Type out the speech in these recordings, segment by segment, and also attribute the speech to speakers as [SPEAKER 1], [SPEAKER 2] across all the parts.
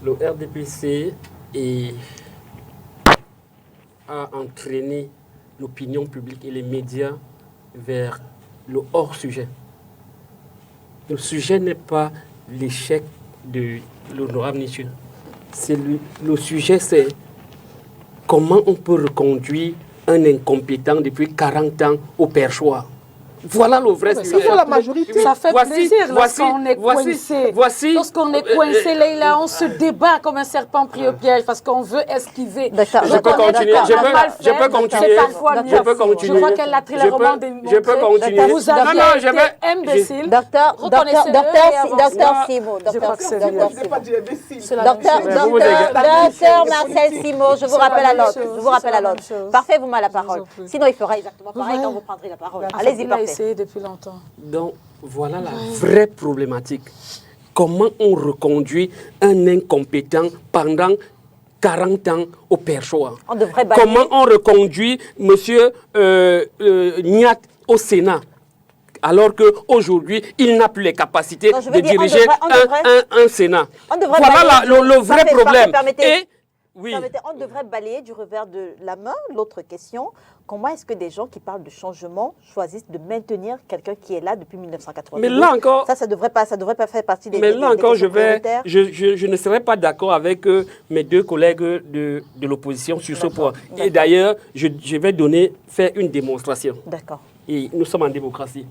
[SPEAKER 1] Le RDPC a entraîné l'opinion publique et les médias vers le hors-sujet. Le sujet n'est pas l'échec de l'honorable Nietzsche. Le sujet, c'est comment on peut reconduire un incompétent depuis 40 ans au perchoir. Voilà le vrai sujet.
[SPEAKER 2] C'est la majorité.
[SPEAKER 3] Ça fait plaisir lorsqu'on est coincé. Lorsqu'on est coincé, là, on se débat comme un serpent pris au piège parce qu'on veut esquiver.
[SPEAKER 1] Je peux continuer. Je peux continuer.
[SPEAKER 3] C'est parfois mieux.
[SPEAKER 1] Je peux continuer.
[SPEAKER 3] Je vois qu'elle a très largement démontré.
[SPEAKER 1] Je peux continuer.
[SPEAKER 3] Vous avez été imbécile.
[SPEAKER 4] Docteur Simo. Docteur Marcel Simo, je vous rappelle à l'autre. Parfait, vous m'avez la parole. Sinon, il fera exactement pareil quand vous prendrez la parole. Allez-y, parfait.
[SPEAKER 3] Depuis longtemps.
[SPEAKER 1] Donc, voilà la vraie problématique. Comment on reconduit un incompétent pendant 40 ans au perchoir? Comment on reconduit M. Niat au Sénat alors qu'aujourd'hui, il n'a plus les capacités de diriger un Sénat? Voilà le vrai problème.
[SPEAKER 4] On devrait balayer du revers de la main l'autre question. Comment est-ce que des gens qui parlent de changement choisissent de maintenir quelqu'un qui est là depuis 1980?
[SPEAKER 1] Mais là encore,
[SPEAKER 4] ça devrait pas faire partie des.
[SPEAKER 1] Mais là encore, je ne serais pas d'accord avec mes deux collègues de l'opposition sur ce point. Et d'ailleurs, je vais faire une démonstration.
[SPEAKER 4] D'accord.
[SPEAKER 1] Et nous sommes en démocratie.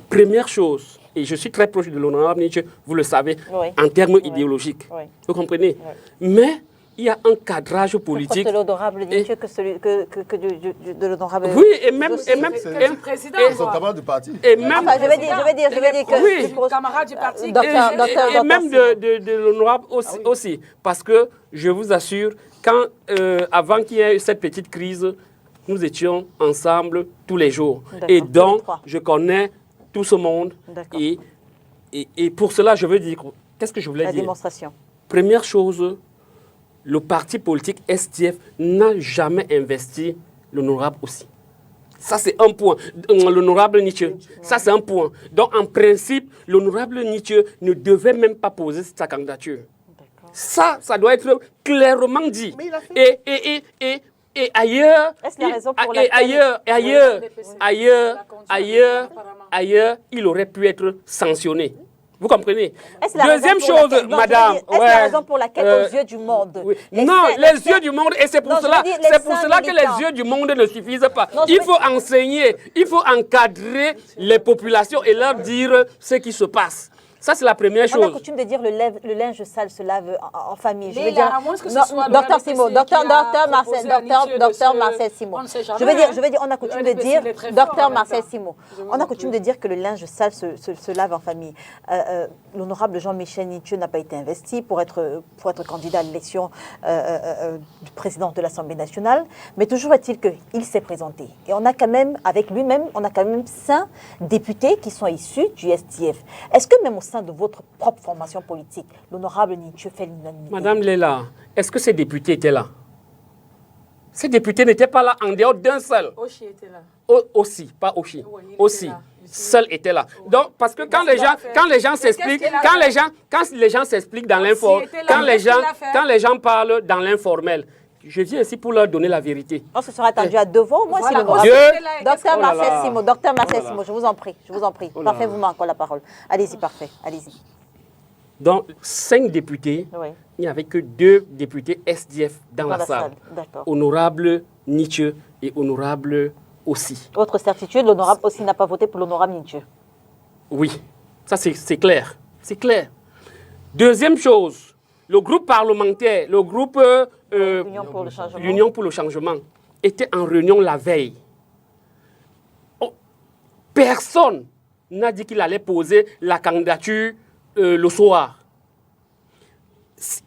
[SPEAKER 1] Première chose, et je suis très proche de l'honorable Nietzsche, vous le savez, en termes idéologiques. Vous comprenez? Mais il y a un cadrage politique.
[SPEAKER 4] De l'honorable Nietzsche de l'honorable.
[SPEAKER 1] Oui, et même
[SPEAKER 3] président.
[SPEAKER 1] Ils
[SPEAKER 2] sont camarades du parti.
[SPEAKER 1] Et même,
[SPEAKER 4] je vais dire que.
[SPEAKER 1] Oui,
[SPEAKER 3] camarades du parti.
[SPEAKER 1] Et même de l'honorable aussi. Parce que je vous assure, avant qu'il y ait eu cette petite crise, nous étions ensemble tous les jours. Et donc, je connais tout ce monde. Et pour cela, je veux dire, qu'est-ce que je voulais dire?
[SPEAKER 4] La démonstration.
[SPEAKER 1] Première chose, le parti politique SDF n'a jamais investi l'honorable aussi. Ça, c'est un point. L'honorable Nietzsche, ça, c'est un point. Donc, en principe, l'honorable Nietzsche ne devait même pas poser sa candidature. Ça doit être clairement dit. Et ailleurs, il aurait pu être sanctionné. Vous comprenez? Deuxième chose, madame.
[SPEAKER 4] Est-ce la raison pour laquelle, aux yeux du monde...
[SPEAKER 1] Non, les yeux du monde, et c'est pour cela que les yeux du monde ne suffisent pas. Il faut enseigner, il faut encadrer les populations et leur dire ce qui se passe. Ça, c'est la première chose.
[SPEAKER 4] On a coutume de dire le linge sale se lave en famille. Je veux
[SPEAKER 3] dire, à moins que ce soit
[SPEAKER 4] docteur Simo, docteur Marcel Simo. Je veux dire, on a coutume de dire, docteur Marcel Simo, on a coutume de dire que le linge sale se lave en famille. L'honorable Jean-Michel Nietzsche n'a pas été investi pour être candidat à l'élection du président de l'Assemblée nationale, mais toujours est-il qu'il s'est présenté. Et on a quand même, avec lui-même, on a quand même 5 députés qui sont issus du SDF. Est-ce que même au sein de votre propre formation politique, l'honorable Nietzsche fait l'unanimité?
[SPEAKER 1] Madame Léla, est-ce que ces députés étaient là? Ces députés n'étaient pas là en dehors d'un seul.
[SPEAKER 3] Ochi était là.
[SPEAKER 1] Aussi, pas Ochi. Aussi. Seul était là. Donc, parce que quand les gens s'expliquent dans l'informel, quand les gens parlent dans l'informel, je viens ici pour leur donner la vérité.
[SPEAKER 4] On se sera attendu à devant. Moi,
[SPEAKER 3] voilà.
[SPEAKER 4] Docteur Marcel Simo, je vous en prie. Parfait, vous m'avez encore la parole. Allez-y, parfait. Allez-y.
[SPEAKER 1] Donc, 5 députés, il n'y avait que 2 députés SDF dans la salle. Honorable Nietzsche et honorable aussi.
[SPEAKER 4] Autre certitude, l'honorable aussi n'a pas voté pour l'honorable Nietzsche.
[SPEAKER 1] Oui, ça c'est clair. C'est clair. Deuxième chose, le groupe parlementaire, le groupe l'Union pour le changement était en réunion la veille. Personne n'a dit qu'il allait poser la candidature le soir.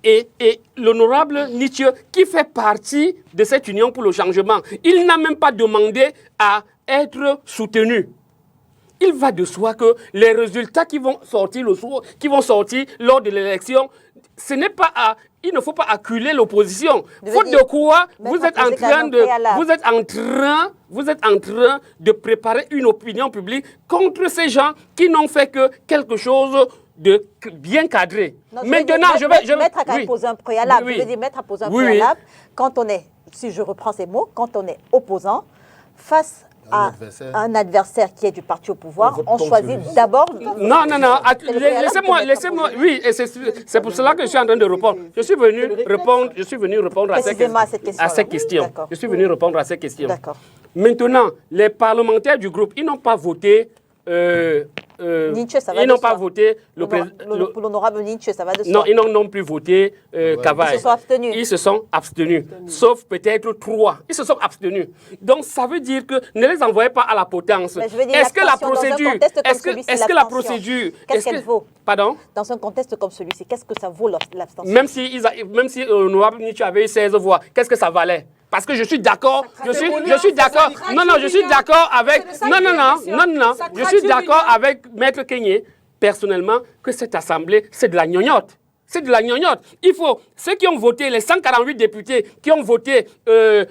[SPEAKER 1] Et l'honorable Nietzsche, qui fait partie de cette Union pour le changement, il n'a même pas demandé à être soutenu. Il va de soi que les résultats qui vont sortir le soir, qui vont sortir lors de l'élection, il ne faut pas acculer l'opposition. Faute de quoi, vous êtes en train de préparer une opinion publique contre ces gens qui n'ont fait que quelque chose de bien cadrer.
[SPEAKER 4] Non,
[SPEAKER 1] Maintenant, je vais...
[SPEAKER 4] Maître a posé un préalable. Oui. Je veux dire, maître a posé un préalable. Quand on est, si je reprends ces mots, quand on est opposant, face à un adversaire qui est du parti au pouvoir, on choisit d'abord...
[SPEAKER 1] Non, laissez-moi, oui, et c'est pour cela que je suis en train de répondre. Je suis venu répondre à cette question. Je suis venu répondre à cette question. Maintenant, les parlementaires du groupe, ils n'ont pas voté...
[SPEAKER 4] Nietzsche, ça va
[SPEAKER 1] ils n'ont pas voté
[SPEAKER 4] pour l'honorable Nietzsche, ça va de soi.
[SPEAKER 1] Non, ils n'ont non plus voté Cavaille.
[SPEAKER 4] Ils se sont abstenus.
[SPEAKER 1] Ils se sont abstenus, sauf peut-être 3. Ils se sont abstenus. Donc ça veut dire que ne les envoyez pas à la potence.
[SPEAKER 4] Est-ce que la procédure,
[SPEAKER 1] est-ce que la procédure,
[SPEAKER 4] qu'est-ce qu'elle vaut?
[SPEAKER 1] Pardon?
[SPEAKER 4] Dans un contexte comme celui-ci, qu'est-ce que ça vaut l'abstention?
[SPEAKER 1] Même si l'honorable Nietzsche avait eu 16 voix, qu'est-ce que ça valait? Parce que je suis d'accord, je suis d'accord, je suis d'accord avec, je suis d'accord avec Maître Kenyé, personnellement, que cette assemblée, c'est de la gnognotte. C'est de la gnognotte. Il faut, ceux qui ont voté, les 148 députés qui ont voté le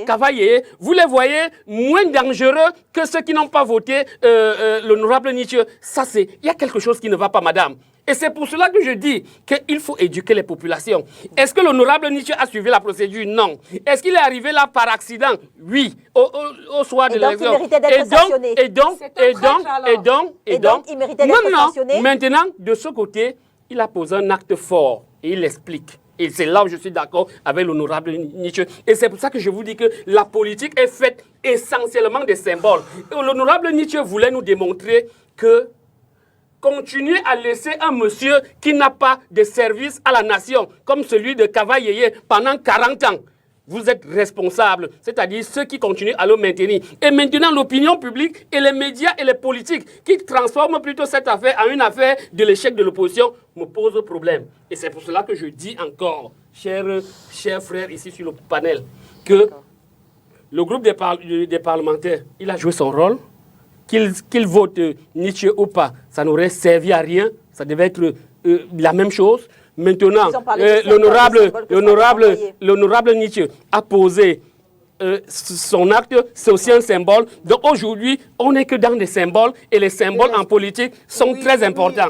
[SPEAKER 1] Cavaillé, vous les voyez moins dangereux que ceux qui n'ont pas voté l'honorable Nietzsche. Ça, il y a quelque chose qui ne va pas, madame. Et c'est pour cela que je dis qu'il faut éduquer les populations. Est-ce que l'honorable Nietzsche a suivi la procédure? Non. Est-ce qu'il est arrivé là par accident? Oui, au soir de l'élection. Et donc,
[SPEAKER 4] il méritait d'être sanctionné.
[SPEAKER 1] Maintenant, de ce côté, il a posé un acte fort et il l'explique. Et c'est là où je suis d'accord avec l'honorable Nietzsche. Et c'est pour ça que je vous dis que la politique est faite essentiellement des symboles. L'honorable Nietzsche voulait nous démontrer que continuer à laisser un monsieur qui n'a pas de service à la nation, comme celui de Cavaillé pendant 40 ans, vous êtes responsable, c'est-à-dire ceux qui continuent à le maintenir. Et maintenant, l'opinion publique et les médias et les politiques qui transforment plutôt cette affaire en une affaire de l'échec de l'opposition me posent problème. Et c'est pour cela que je dis encore, chers frères ici sur le panel, que le groupe des parlementaires, il a joué son rôle. Qu'il vote Nietzsche ou pas, ça n'aurait servi à rien. Ça devait être la même chose. Maintenant, l'honorable Nietzsche a posé son acte, c'est aussi un symbole. Donc aujourd'hui, on n'est que dans des symboles et les symboles en politique sont très importants.